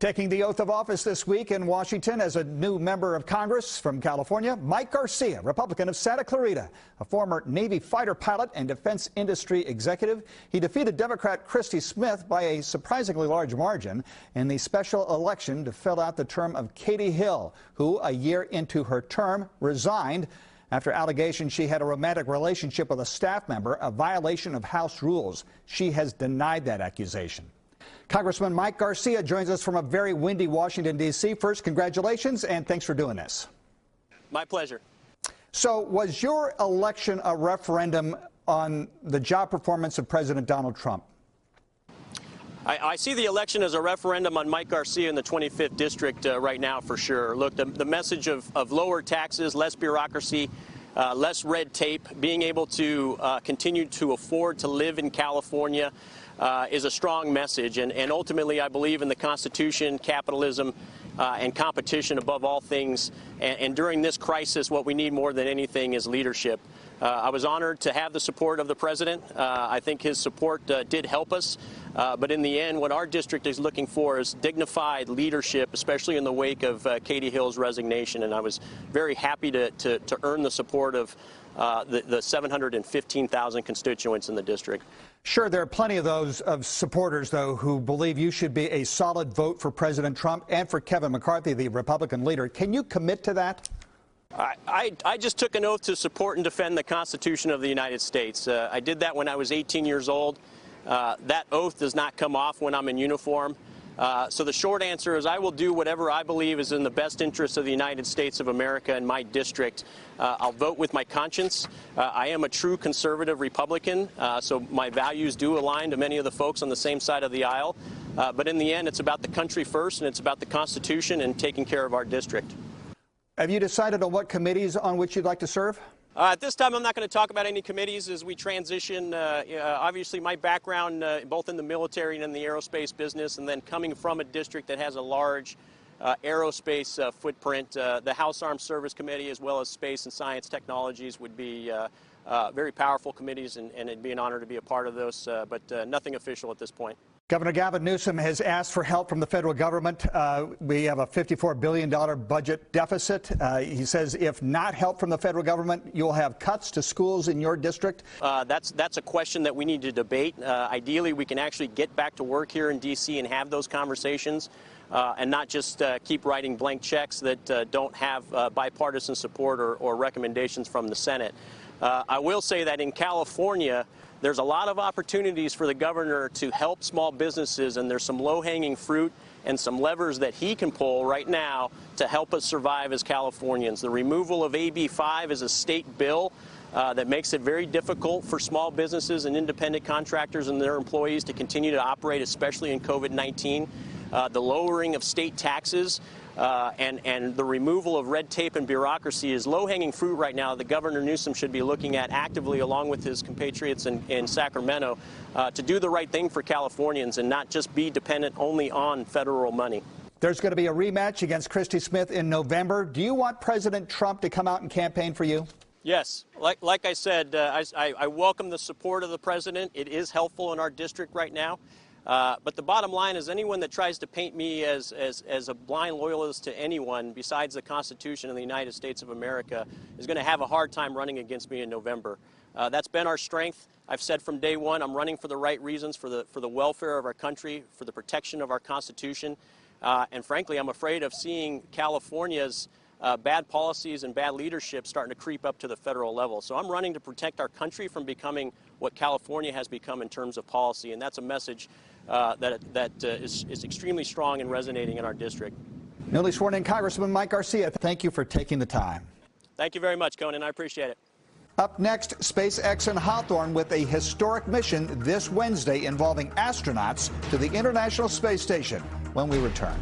Taking the oath of office this week in Washington as a new member of Congress from California, Mike Garcia, Republican of Santa Clarita, a former Navy fighter pilot and defense industry executive. He defeated Democrat Chrissy Smith by a surprisingly large margin in the special election to fill out the term of Katie Hill, who, a year into her term, resigned after allegations she had a romantic relationship with a staff member, a violation of House rules. She has denied that accusation. Congressman Mike Garcia joins us from a very windy Washington, D.C. First, congratulations, and thanks for doing this. My pleasure. So, was your election a referendum on the job performance of President Donald Trump? I see the election as a referendum on Mike Garcia in the 25th District right now, for sure. Look, the message of lower taxes, less bureaucracy, less red tape, being able to continue to afford to live in California is a strong message. And ultimately, I believe in the Constitution, capitalism, and competition above all things. And during this crisis, what we need more than anything is leadership. I was honored to have the support of the president. I think his support did help us. But in the end, what our district is looking for is dignified leadership, especially in the wake of Katie Hill's resignation. And I was very happy to earn the support of the 715,000 constituents in the district. Sure, there are plenty of those supporters, though, who believe you should be a solid vote for President Trump and for Kevin McCarthy, the Republican leader. Can you commit to that? I just took an oath to support and defend the Constitution of the United States. I did that when I was 18 years old. That oath does not come off when I'm in uniform. So the short answer is I will do whatever I believe is in the best interest of the United States of America and my district. I'll vote with my conscience. I am a true conservative Republican, so my values do align to many of the folks on the same side of the aisle. But in the end, it's about the country first, and it's about the Constitution and taking care of our district. Have you decided on what committees on which you'd like to serve? At this time, I'm not going to talk about any committees as we transition. Obviously, my background, both in the military and in the aerospace business, and then coming from a district that has a large aerospace footprint, the House Armed Service Committee, as well as Space and Science Technologies, would be very powerful committees, and it'd be an honor to be a part of those, but nothing official at this point. Governor Gavin Newsom has asked for help from the federal government. We have a $54 billion budget deficit. He says if not help from the federal government, you'll have cuts to schools in your district. That's a question that we need to debate. Ideally, we can actually get back to work here in D.C. and have those conversations and not just keep writing blank checks that don't have bipartisan support or recommendations from the Senate. I will say that in California, there's a lot of opportunities for the governor to help small businesses, and there's some low-hanging fruit and some levers that he can pull right now to help us survive as Californians. The removal of AB 5 is a state bill that makes it very difficult for small businesses and independent contractors and their employees to continue to operate, especially in COVID-19. The lowering of state taxes and the removal of red tape and bureaucracy is low-hanging fruit right now that Governor Newsom should be looking at actively, along with his compatriots in Sacramento, to do the right thing for Californians and not just be dependent only on federal money. There's going to be a rematch against Chrissy Smith in November. Do you want President Trump to come out and campaign for you? Yes. Like I said, I welcome the support of the president. It is helpful in our district right now. But the bottom line is anyone that tries to paint me as a blind loyalist to anyone besides the Constitution of the United States of America is going to have a hard time running against me in November. That's been our strength. I've said from day one I'm running for the right reasons, for the welfare of our country, for the protection of our Constitution. And frankly, I'm afraid of seeing California's bad policies and bad leadership starting to creep up to the federal level. So I'm running to protect our country from becoming what California has become in terms of policy, and that's a message that is extremely strong and resonating in our district. Newly sworn in Congressman Mike Garcia, thank you for taking the time. Thank you very much, Conan. I appreciate it. Up next, SpaceX and Hawthorne with a historic mission this Wednesday involving astronauts to the International Space Station when we return.